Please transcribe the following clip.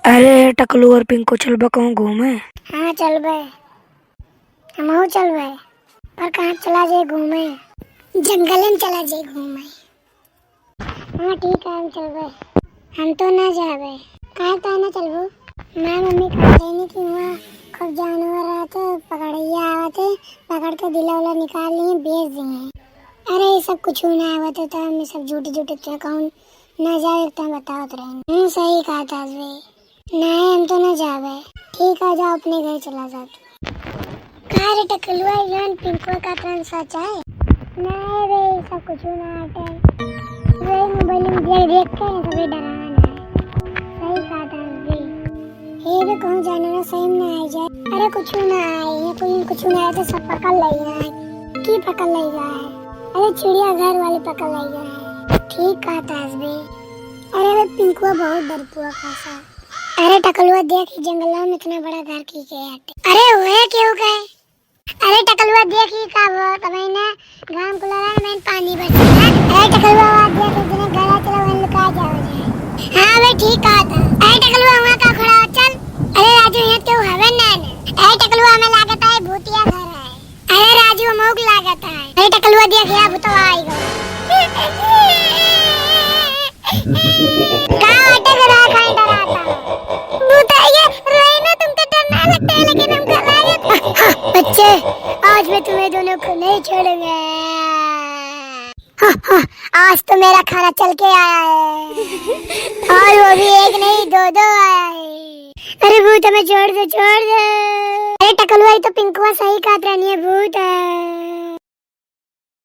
अरे टकलू और पिंकू चल बा कहूँ घूमे। हाँ चल बे, हमहू चल बे, पर कहाँ चला जाए घूमे? जंगल में चला जाए घूमे। हाँ ठीक है, हम चल बे। हम तो ना जाबे। कहाँ ना चलबू? मैं मम्मी कह रही कि वहाँ खूब जानवर रहते, पकड़िया आवते, पकड़ के दिला उला निकाल लिए बेच दिए। अरे ये सब कुछ ना आवते तो हम सब झूठे कौन ना जाए तो बताओ रहे। सही कहा था नहीं, हम तो ना जावे। ठीक है, जाओ अपने घर चला जाओ। कहाँ रे टकलुआ, यान पिंकुआ का प्राण सच है? नहीं रे, सब कुछ ना आटे वे मोबाइल में देख के सभी डराना है। सही कहा था ये भी कहूँ जाना ना सही में आ जाए। अरे कुछ ना आए, ये कोई कुछ ना आए तो सब पकड़ लेगा है। की पकड़ लेगा है? अरे चिड़िया घर वाले पकड़ लेगा है। ठीक कहा था अरे वे पिंकुआ बहुत डरपुआ खासा। अरे टकलुआ देख, जंगलों में इतना बड़ा घर की के हटे। अरे हुए क्यों गए? अरे टकलुआ देख ही का वो तभी ना गांव को लगा मैं पानी बरसा है। अरे टकलुआ देख इतने गला चला वहां लुका जाओ जाए। हां भाई ठीक कहा था। अरे टकलुआ वहां का खड़ा हो चल। अरे राजू ये क्यों हवे ना? अरे टकलुआ हमें लागत है भूतिया घर है। अरे राजू मोग लागत है। अरे टकलुआ देख या भूतवा आएगा। का अटक रहा है डराता भूताइया रहना, तुमको डर ना लगता है लेकिन हमको लागत। बच्चे आज मैं तुम्हें दोनों को नहीं छोड़ूंगा। आज तो मेरा खाना चल के आया है और वो भी एक नहीं दो दो आया है। अरे भूत हमें छोड़ दे छोड़ दे। अरे टकलुआ तो पिंकुआ सही कहा, भूत है।